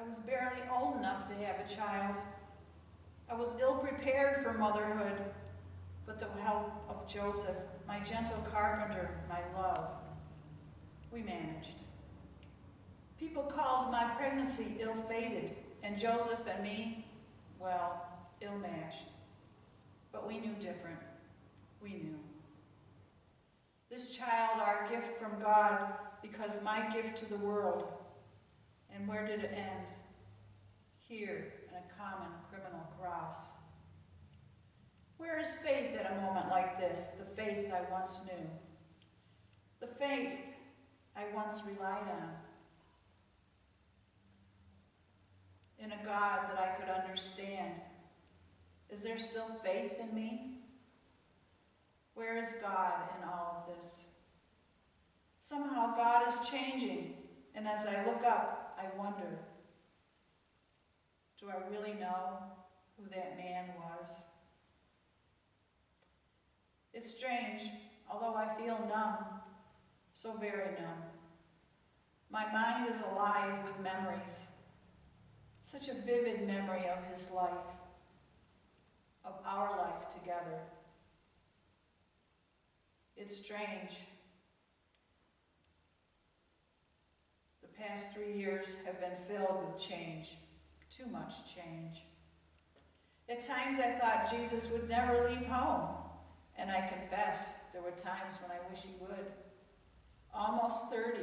I was barely old enough to have a child. I was ill-prepared for motherhood, but the help of Joseph, my gentle carpenter, my love, we managed. People called my pregnancy ill-fated, and Joseph and me, well, ill-matched. But we knew different. We knew. This child, our gift from God, because my gift to the world. And where did it end? Here, in a common criminal cross. Where is faith at a moment like this, the faith I once knew? The faith I once relied on. In a God that I could understand. Is there still faith in me? Where is God in all of this? Somehow God is changing, and as I look up, I wonder, do I really know who that man was? It's strange, although I feel numb, so very numb. My mind is alive with memories, such a vivid memory of his life, of our life together. It's strange. The past 3 years have been filled with change, too much change. At times I thought Jesus would never leave home, and I confess there were times when I wish he would. Almost 30,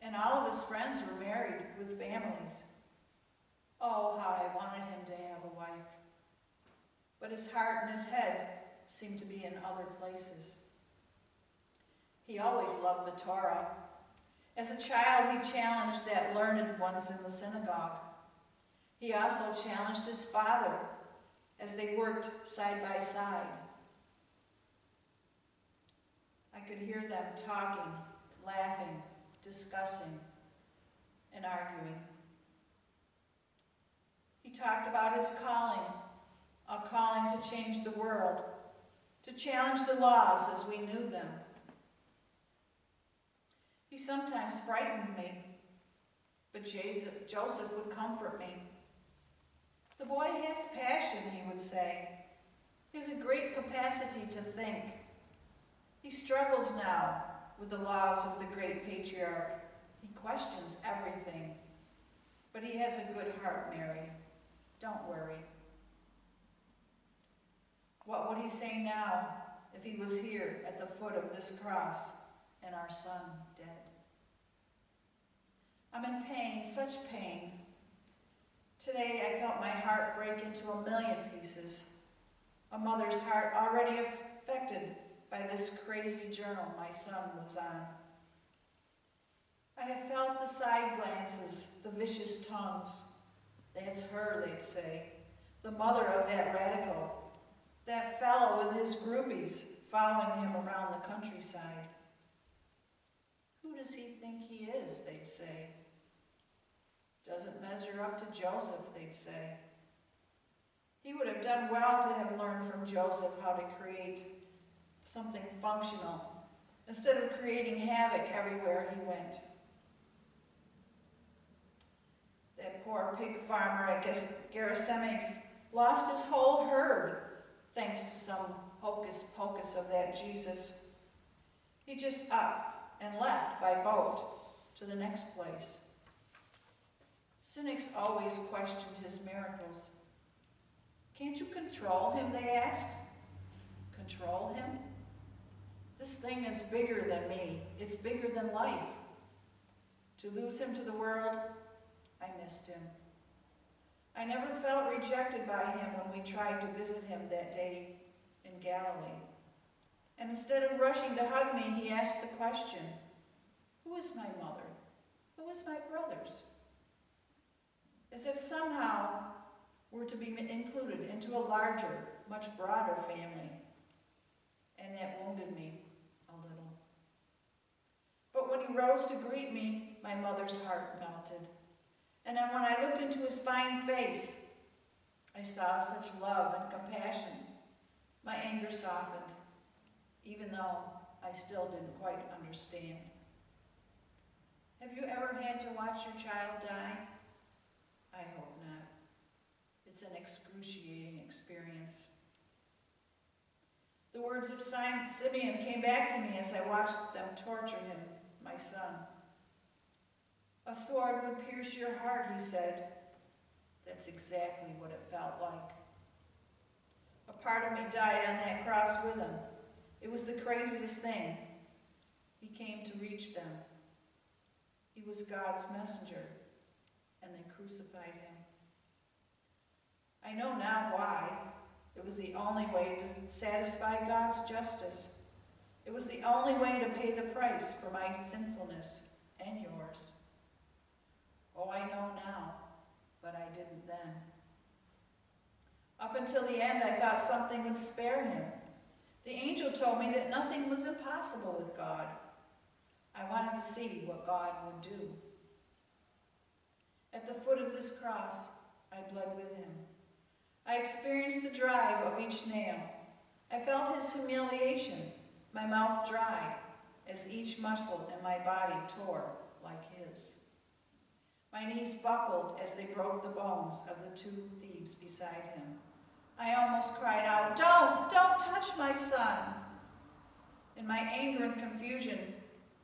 and all of his friends were married with families. Oh, how I wanted him to have a wife. But his heart and his head seemed to be in other places. He always loved the Torah. As a child, he challenged that learned ones in the synagogue. He also challenged his father as they worked side by side. I could hear them talking, laughing, discussing, and arguing. He talked about his calling, a calling to change the world, to challenge the laws as we knew them. He sometimes frightened me, but Joseph would comfort me. The boy has passion, he would say. He has a great capacity to think. He struggles now with the laws of the great patriarch. He questions everything. But he has a good heart, Mary. Don't worry. What would he say now if he was here at the foot of this cross and our son dead? I'm in pain, such pain. Today I felt my heart break into a million pieces. A mother's heart already affected by this crazy journal my son was on. I have felt the side glances, the vicious tongues. That's her, they'd say, the mother of that radical, that fellow with his groupies following him around the countryside. Who does he think he is, they'd say. Doesn't measure up to Joseph, they'd say. He would have done well to have learned from Joseph how to create something functional, instead of creating havoc everywhere he went. That poor pig farmer at Gerasenes lost his whole herd, thanks to some hocus pocus of that Jesus. He just up and left by boat to the next place. Cynics always questioned his miracles. Can't you control him, they asked. Control him? This thing is bigger than me. It's bigger than life. To lose him to the world, I missed him. I never felt rejected by him when we tried to visit him that day in Galilee. And instead of rushing to hug me, he asked the question, who is my mother? Who is my brothers? As if somehow we're to be included into a larger, much broader family. And that wounded me a little. But when he rose to greet me, my mother's heart melted. And then when I looked into his fine face, I saw such love and compassion. My anger softened, even though I still didn't quite understand. Have you ever had to watch your child die? It's an excruciating experience. The words of Simeon came back to me as I watched them torture him, my son. A sword would pierce your heart, he said. That's exactly what it felt like. A part of me died on that cross with him. It was the craziest thing. He came to reach them. He was God's messenger, and they crucified him. I know now why. It was the only way to satisfy God's justice. It was the only way to pay the price for my sinfulness and yours. Oh, I know now, but I didn't then. Up until the end, I thought something would spare him. The angel told me that nothing was impossible with God. I wanted to see what God would do. At the foot of this cross, I bled with him. I experienced the drive of each nail. I felt his humiliation, my mouth dry, as each muscle in my body tore like his. My knees buckled as they broke the bones of the two thieves beside him. I almost cried out, don't touch my son. In my anger and confusion,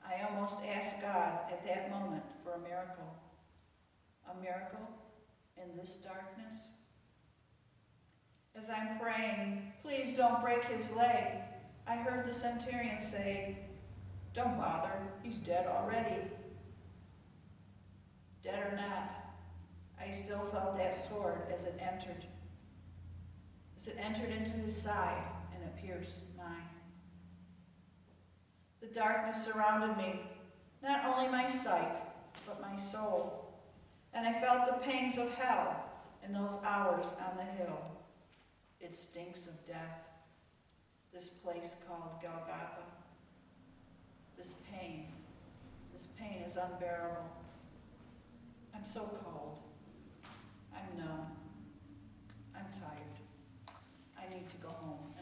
I almost asked God at that moment for a miracle. A miracle in this darkness? As I'm praying, please don't break his leg, I heard the centurion say, don't bother, he's dead already. Dead or not, I still felt that sword as it entered into his side and it pierced mine. The darkness surrounded me, not only my sight, but my soul, and I felt the pangs of hell in those hours on the hill. It stinks of death, this place called Golgotha. This pain is unbearable. I'm so cold. I'm numb. I'm tired. I need to go home.